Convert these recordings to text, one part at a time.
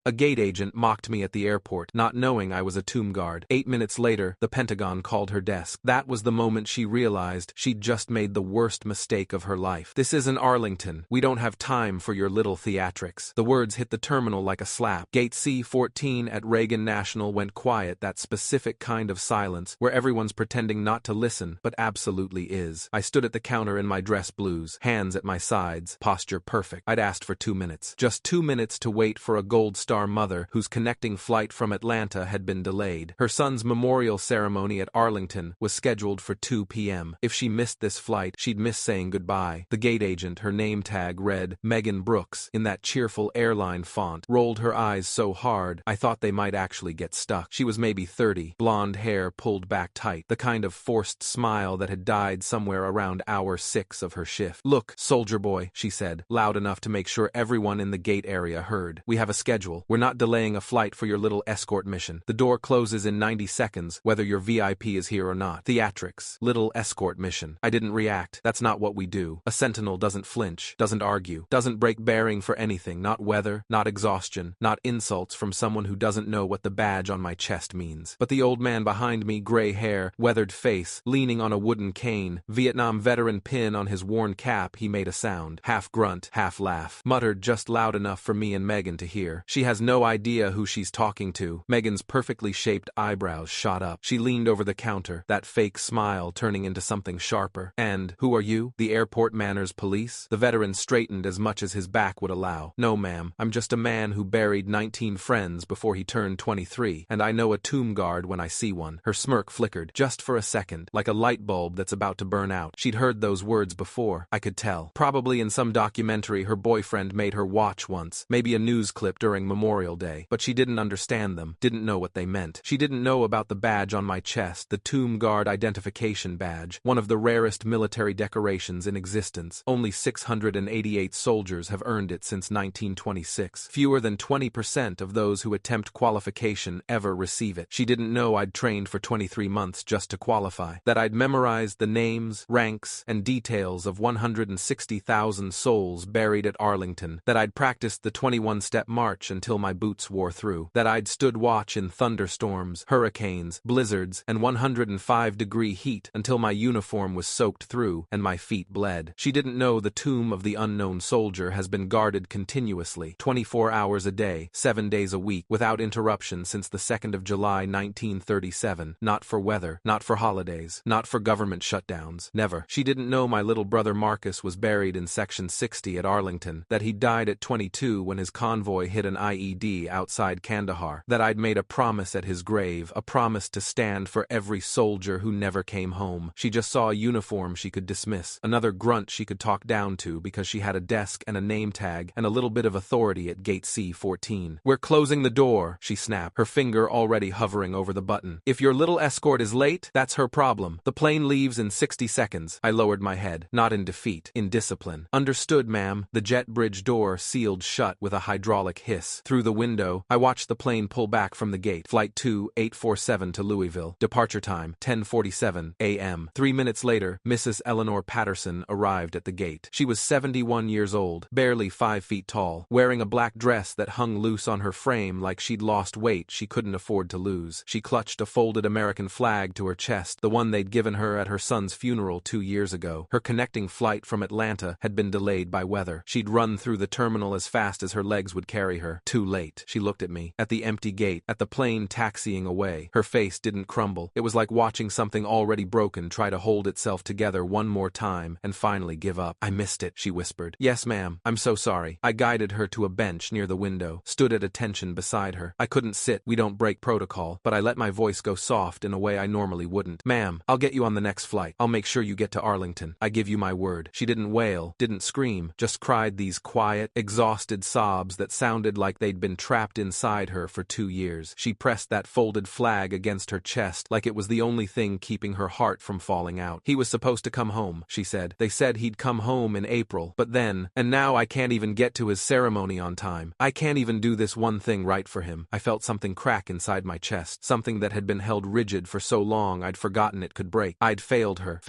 A gate agent mocked me at the airport, not knowing I was a tomb guard. 8 minutes later, the Pentagon called her desk. That was the moment she realized she'd just made the worst mistake of her life. "This isn't Arlington. We don't have time for your little theatrics." The words hit the terminal like a slap. Gate C-14 at Reagan National went quiet, that specific kind of silence where everyone's pretending not to listen, but absolutely is. I stood at the counter in my dress blues, hands at my sides, posture perfect. I'd asked for 2 minutes. Just 2 minutes to wait for a Gold Star mother whose connecting flight from Atlanta had been delayed. Her son's memorial ceremony at Arlington was scheduled for 2 p.m. If she missed this flight, she'd miss saying goodbye. The gate agent, her name tag read Megan Brooks in that cheerful airline font, rolled her eyes so hard I thought they might actually get stuck. She was maybe 30, blonde hair pulled back tight, the kind of forced smile that had died somewhere around hour 6 of her shift. "Look, soldier boy," she said, loud enough to make sure everyone in the gate area heard. "We have a schedule. We're not delaying a flight for your little escort mission. The door closes in 90 seconds, whether your VIP is here or not. Theatrics. Little escort mission." I didn't react. That's not what we do. A sentinel doesn't flinch, doesn't argue, doesn't break bearing for anything, not weather, not exhaustion, not insults from someone who doesn't know what the badge on my chest means. But the old man behind me, gray hair, weathered face, leaning on a wooden cane, Vietnam veteran pin on his worn cap, he made a sound, half grunt, half laugh, muttered just loud enough for me and Megan to hear. She has no idea who she's talking to. Megan's perfectly shaped eyebrows shot up. She leaned over the counter, that fake smile turning into something sharper. "And who are you? The airport manners police?" The veteran straightened as much as his back would allow. "No, ma'am. I'm just a man who buried 19 friends before he turned 23, and I know a tomb guard when I see one." Her smirk flickered, just for a second, like a light bulb that's about to burn out. She'd heard those words before, I could tell. Probably in some documentary her boyfriend made her watch once, maybe a news clip during Memorial Day, but she didn't understand them, didn't know what they meant. She didn't know about the badge on my chest, the Tomb Guard Identification Badge, one of the rarest military decorations in existence. Only 688 soldiers have earned it since 1926. Fewer than 20% of those who attempt qualification ever receive it. She didn't know I'd trained for 23 months just to qualify, that I'd memorized the names, ranks, and details of 160,000 souls buried at Arlington, that I'd practiced the 21-step march until my boots wore through, that I'd stood watch in thunderstorms, hurricanes, blizzards, and 105-degree heat until my uniform was soaked through and my feet bled. She didn't know the tomb of the unknown soldier has been guarded continuously, 24 hours a day, 7 days a week, without interruption since the 2nd of July 1937, not for weather, not for holidays, not for government shutdowns, never. She didn't know my little brother Marcus was buried in Section 60 at Arlington, that he died at 22 when his convoy hit an IED outside Kandahar, that I'd made a promise at his grave, a promise to stand for every soldier who never came home. She just saw a uniform she could dismiss, another grunt she could talk down to because she had a desk and a name tag and a little bit of authority at Gate C-14. "We're closing the door," she snapped, her finger already hovering over the button. "If your little escort is late, that's her problem. The plane leaves in 60 seconds. I lowered my head, not in defeat, in discipline. "Understood, ma'am." The jet bridge door sealed shut with a hydraulic hiss. Through the window, I watched the plane pull back from the gate. Flight 2847 to Louisville. Departure time, 10:47 a.m. 3 minutes later, Mrs. Eleanor Patterson arrived at the gate. She was 71 years old, barely 5 feet tall, wearing a black dress that hung loose on her frame like she'd lost weight she couldn't afford to lose. She clutched a folded American flag to her chest, the one they'd given her at her son's funeral 2 years ago. Her connecting flight from Atlanta had been delayed by weather. She'd run through the terminal as fast as her legs would carry her. Too late. She looked at me, at the empty gate, at the plane taxiing away. Her face didn't crumble. It was like watching something already broken try to hold itself together one more time and finally give up. "I missed it," she whispered. "Yes, ma'am. I'm so sorry." I guided her to a bench near the window, stood at attention beside her. I couldn't sit, we don't break protocol, but I let my voice go soft in a way I normally wouldn't. "Ma'am, I'll get you on the next flight. I'll make sure you get to Arlington. I give you my word." She didn't wail, didn't scream, just cried these quiet, exhausted sobs that sounded like they'd been trapped inside her for 2 years. She pressed that folded flag against her chest like it was the only thing keeping her heart from falling out. "He was supposed to come home," she said. "They said he'd come home in April, but then, and now I can't even get to his ceremony on time. I can't even do this one thing right for him." I felt something crack inside my chest, something that had been held rigid for so long I'd forgotten it could break. I'd failed her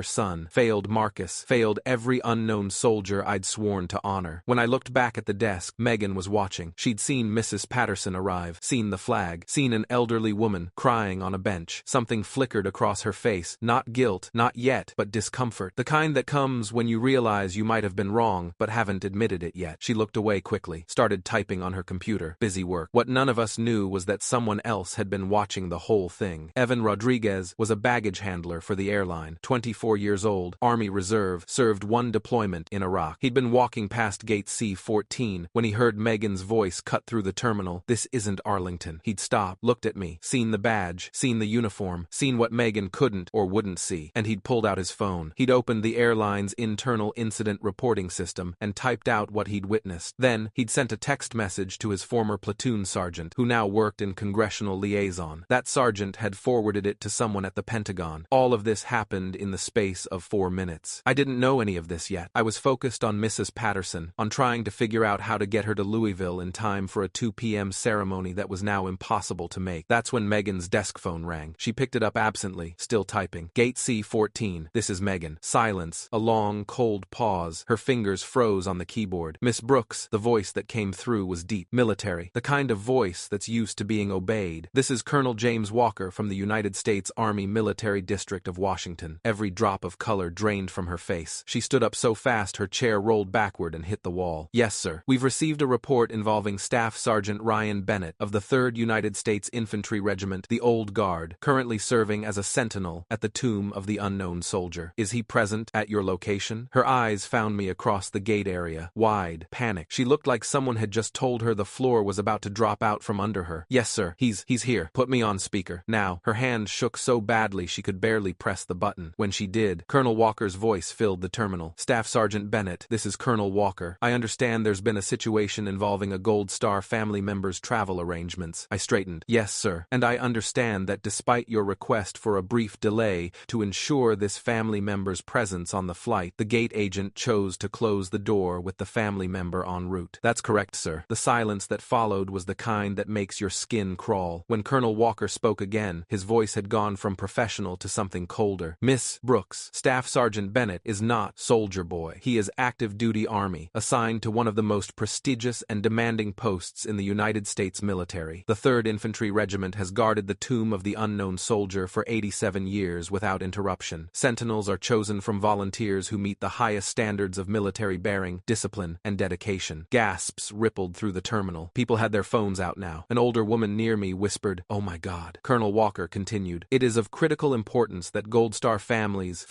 son, failed Marcus, failed every unknown soldier I'd sworn to honor. When I looked back at the desk, Megan was watching. She She'd seen Mrs. Patterson arrive, seen the flag, seen an elderly woman crying on a bench. Something flickered across her face, not guilt, not yet, but discomfort. The kind that comes when you realize you might have been wrong, but haven't admitted it yet. She looked away quickly, started typing on her computer. Busy work. What none of us knew was that someone else had been watching the whole thing. Evan Rodriguez was a baggage handler for the airline, 24 years old, Army Reserve, served one deployment in Iraq. He'd been walking past gate C-14 when he heard Megan's voice cut through the terminal. "This isn't Arlington." He'd stopped, looked at me, seen the badge, seen the uniform, seen what Megan couldn't or wouldn't see, and he'd pulled out his phone. He'd opened the airline's internal incident reporting system and typed out what he'd witnessed. Then, he'd sent a text message to his former platoon sergeant, who now worked in congressional liaison. That sergeant had forwarded it to someone at the Pentagon. All of this happened in the space of 4 minutes. I didn't know any of this yet. I was focused on Mrs. Patterson, on trying to figure out how to get her to Louisville in time for a 2 p.m. ceremony that was now impossible to make. That's when Megan's desk phone rang. She picked it up absently, still typing. "Gate C-14, this is Megan." Silence, a long, cold pause. Her fingers froze on the keyboard. "Miss Brooks," the voice that came through was deep, military, the kind of voice that's used to being obeyed. "This is Colonel James Walker from the United States Army Military District of Washington." Every drop of color drained from her face. She stood up so fast her chair rolled backward and hit the wall. "Yes, sir. We've received a report involving Staff Sergeant Ryan Bennett of the 3rd United States Infantry Regiment, the Old Guard, currently serving as a sentinel at the tomb of the unknown soldier. Is he present at your location?" Her eyes found me across the gate area, wide, panicked. She looked like someone had just told her the floor was about to drop out from under her. "Yes, sir. He's here. Put me on speaker." Now, her hand shook so badly she could barely press the button. When she did, Colonel Walker's voice filled the terminal. "Staff Sergeant Bennett, this is Colonel Walker. I understand there's been a situation involving a Gold Star family member's travel arrangements." I straightened. "Yes, sir. And I understand that despite your request for a brief delay to ensure this family member's presence on the flight, the gate agent chose to close the door with the family member en route." "That's correct, sir." The silence that followed was the kind that makes your skin crawl. When Colonel Walker spoke again, his voice had gone from professional to something colder. "Miss Brooks, Staff Sergeant Bennett is not soldier boy. He is active duty Army, assigned to one of the most prestigious and demanding posts in the United States military. The 3rd Infantry Regiment has guarded the tomb of the unknown soldier for 87 years without interruption. Sentinels are chosen from volunteers who meet the highest standards of military bearing, discipline, and dedication." Gasps rippled through the terminal. People had their phones out now. An older woman near me whispered, "Oh my God." Colonel Walker continued, "It is of critical importance that Gold Star families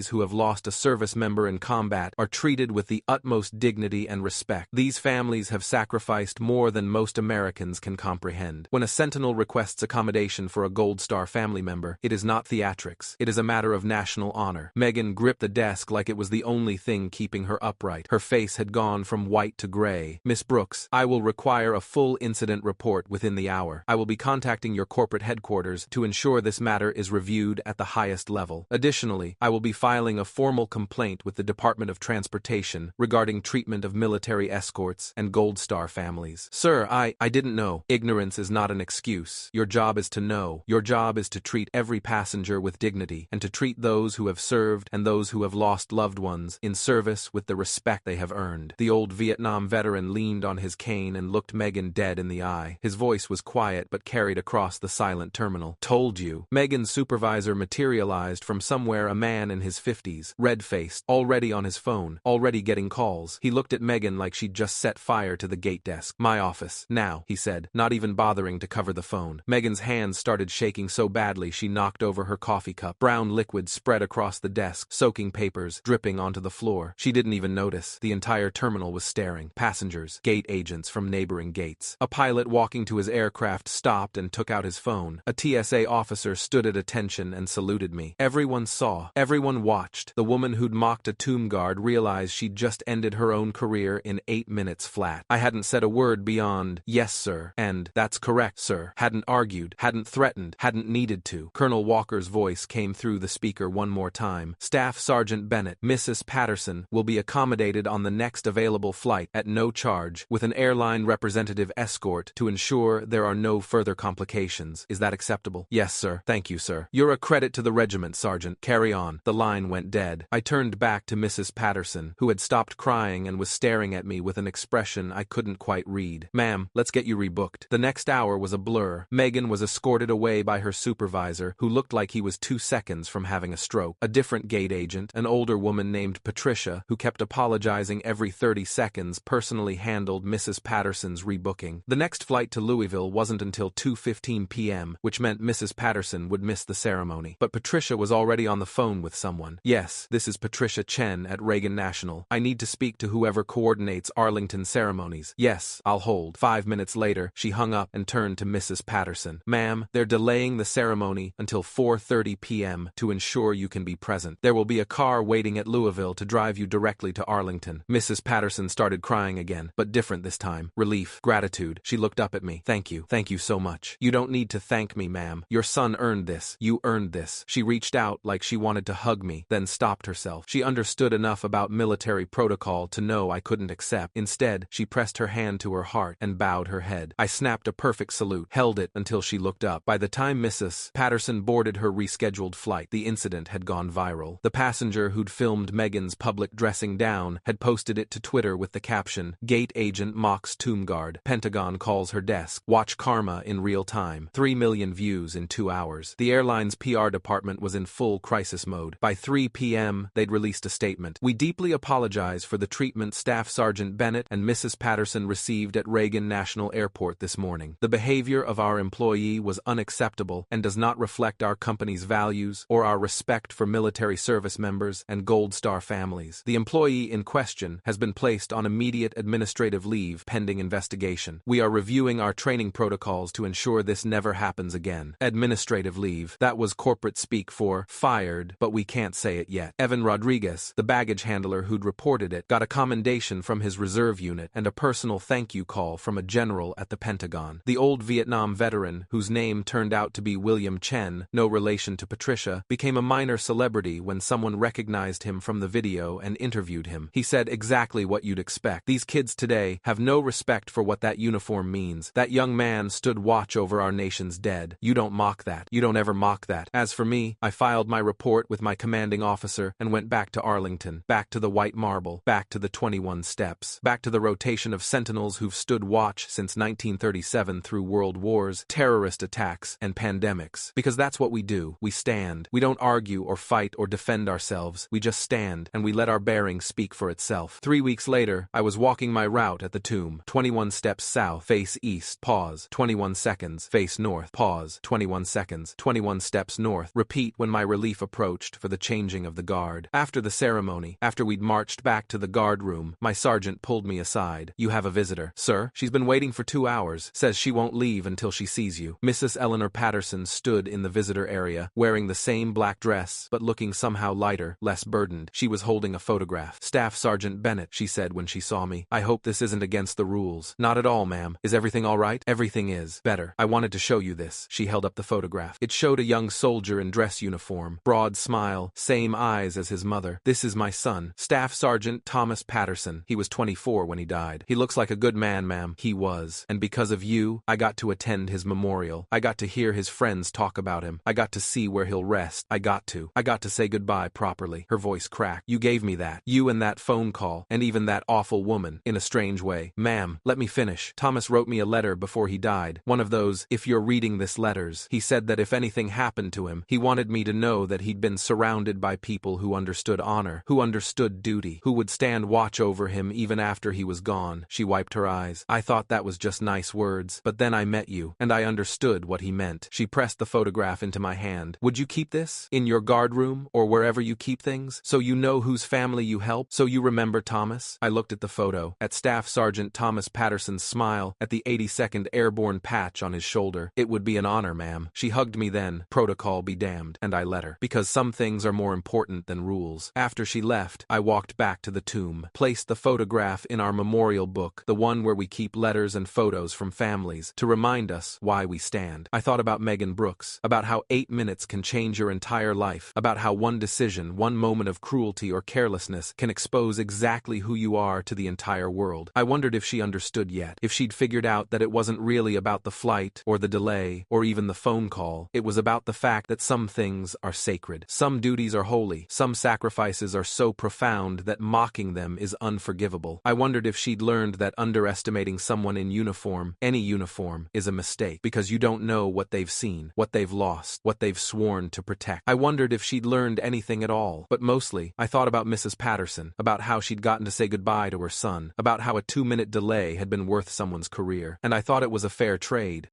who have lost a service member in combat, are treated with the utmost dignity and respect. These families have sacrificed more than most Americans can comprehend. When a sentinel requests accommodation for a Gold Star family member, it is not theatrics. It is a matter of national honor." Megan gripped the desk like it was the only thing keeping her upright. Her face had gone from white to gray. "Miss Brooks, I will require a full incident report within the hour. I will be contacting your corporate headquarters to ensure this matter is reviewed at the highest level. Additionally, I will be filing a formal complaint with the Department of Transportation regarding treatment of military escorts and Gold Star families." "Sir, I didn't know." "Ignorance is not an excuse. Your job is to know. Your job is to treat every passenger with dignity, and to treat those who have served and those who have lost loved ones in service with the respect they have earned." The old Vietnam veteran leaned on his cane and looked Megan dead in the eye. His voice was quiet but carried across the silent terminal. "Told you." Megan's supervisor materialized from somewhere, a man in his 50s, red-faced, already on his phone, already getting calls. He looked at Megan like she'd just set fire to the gate desk. "My office. Now," he said, not even bothering to cover the phone. Megan's hands started shaking so badly she knocked over her coffee cup. Brown liquid spread across the desk, soaking papers, dripping onto the floor. She didn't even notice. The entire terminal was staring. Passengers, gate agents from neighboring gates. A pilot walking to his aircraft stopped and took out his phone. A TSA officer stood at attention and saluted me. Everyone saw. Everyone watched. The woman who'd mocked a tomb guard realized she'd just ended her own career in 8 minutes flat. I hadn't said a word beyond, "Yes, sir," and "That's correct, sir." Hadn't argued, hadn't threatened, hadn't needed to. Colonel Walker's voice came through the speaker one more time. "Staff Sergeant Bennett, Mrs. Patterson will be accommodated on the next available flight at no charge, with an airline representative escort to ensure there are no further complications. Is that acceptable?" "Yes, sir." "Thank you, sir." "You're a credit to the regiment, Sergeant. Carry on." The line went dead. I turned back to Mrs. Patterson, who had stopped crying and was staring at me with an expression I couldn't quite flight read. Ma'am, let's get you rebooked. The next hour was a blur. Megan was escorted away by her supervisor, who looked like he was 2 seconds from having a stroke. A different gate agent, an older woman named Patricia, who kept apologizing every 30 seconds, personally handled Mrs. Patterson's rebooking. The next flight to Louisville wasn't until 2:15 p.m., which meant Mrs. Patterson would miss the ceremony. But Patricia was already on the phone with someone. Yes, this is Patricia Chen at Reagan National. I need to speak to whoever coordinates Arlington ceremonies. Yes, I'll hold. 5 minutes later, she hung up and turned to Mrs. Patterson. Ma'am, they're delaying the ceremony until 4:30 p.m. to ensure you can be present. There will be a car waiting at Louisville to drive you directly to Arlington. Mrs. Patterson started crying again, but different this time. Relief, gratitude. She looked up at me. Thank you. Thank you so much. You don't need to thank me, ma'am. Your son earned this. You earned this. She reached out like she wanted to hug me, then stopped herself. She understood enough about military protocol to know I couldn't accept. Instead, she pressed her hand to her heart and bowed her head. I snapped a perfect salute, held it until she looked up. By the time Mrs. Patterson boarded her rescheduled flight, the incident had gone viral. The passenger who'd filmed Megan's public dressing down had posted it to Twitter with the caption, "Gate agent mocks tomb guard. Pentagon calls her desk. Watch karma in real time." 3 million views in 2 hours. The airline's PR department was in full crisis mode. By 3 p.m., they'd released a statement. "We deeply apologize for the treatment Staff Sergeant Bennett and Mrs. Patterson received at Reagan National Airport this morning. The behavior of our employee was unacceptable and does not reflect our company's values or our respect for military service members and Gold Star families. The employee in question has been placed on immediate administrative leave pending investigation. We are reviewing our training protocols to ensure this never happens again." Administrative leave. That was corporate speak for fired, but we can't say it yet. Evan Rodriguez, the baggage handler who'd reported it, got a commendation from his reserve unit and a personal thank you call from a general at the Pentagon. The old Vietnam veteran, whose name turned out to be William Chen, no relation to Patricia, became a minor celebrity when someone recognized him from the video and interviewed him. He said exactly what you'd expect. "These kids today have no respect for what that uniform means. That young man stood watch over our nation's dead. You don't mock that. You don't ever mock that." As for me, I filed my report with my commanding officer and went back to Arlington, back to the white marble, back to the 21 steps, back to the rotation of sentinels who've stood watch since 1937 through world wars, terrorist attacks, and pandemics. Because that's what we do. We stand. We don't argue or fight or defend ourselves. We just stand, and we let our bearing speak for itself. 3 weeks later, I was walking my route at the tomb. 21 steps south, face east, pause. 21 seconds, face north, pause. 21 seconds, 21 steps north. Repeat when my relief approached for the changing of the guard. After the ceremony, after we'd marched back to the guard room, my sergeant pulled me aside. "You have a visitor." "Sir?" "She's been waiting for 2 hours. Says she won't leave until she sees you." Mrs. Eleanor Patterson stood in the visitor area, wearing the same black dress, but looking somehow lighter, less burdened. She was holding a photograph. "Staff Sergeant Bennett," she said when she saw me. "I hope this isn't against the rules." "Not at all, ma'am. Is everything all right?" "Everything is. Better. I wanted to show you this." She held up the photograph. It showed a young soldier in dress uniform, broad smile, same eyes as his mother. "This is my son, Staff Sergeant Thomas Patterson. He was 24 when he died. He looks like a good man, ma'am." He was. "And because of you, I got to attend his memorial. I got to hear his friends talk about him. I got to see where he'll rest. I got to say goodbye properly." Her voice cracked. "You gave me that. You and that phone call, and even that awful woman, in a strange way." "Ma'am, let me finish. Thomas wrote me a letter before he died. One of those, if you're reading this letters. He said that if anything happened to him, he wanted me to know that he'd been surrounded by people who understood honor, who understood duty, who would stand watch over him even after he was gone." She wiped her eyes. "I thought that was just nice words, but then I met you, and I understood what he meant." She pressed the photograph into my hand. "Would you keep this? In your guard room, or wherever you keep things? So you know whose family you help? So you remember Thomas?" I looked at the photo, at Staff Sergeant Thomas Patterson's smile, at the 82nd Airborne patch on his shoulder. "It would be an honor, ma'am." She hugged me then, protocol be damned, and I let her. Because some things are more important than rules. After she left, I walked back to the tomb, placed the photograph in our memorial book, the one where we keep letters and photos from families, to remind us why we stand. I thought about Megan Brooks, about how 8 minutes can change your entire life, about how one decision, one moment of cruelty or carelessness can expose exactly who you are to the entire world. I wondered if she understood yet, if she'd figured out that it wasn't really about the flight, or the delay, or even the phone call. It was about the fact that some things are sacred. Some duties are holy. Some sacrifices are so profound that mocking them is unforgivable. I wondered if she'd learned that underestimating someone in uniform, any uniform, is a mistake because you don't know what they've seen, what they've lost, what they've sworn to protect. I wondered if she'd learned anything at all, but mostly, I thought about Mrs. Patterson, about how she'd gotten to say goodbye to her son, about how a 2-minute delay had been worth someone's career, and I thought it was a fair trade.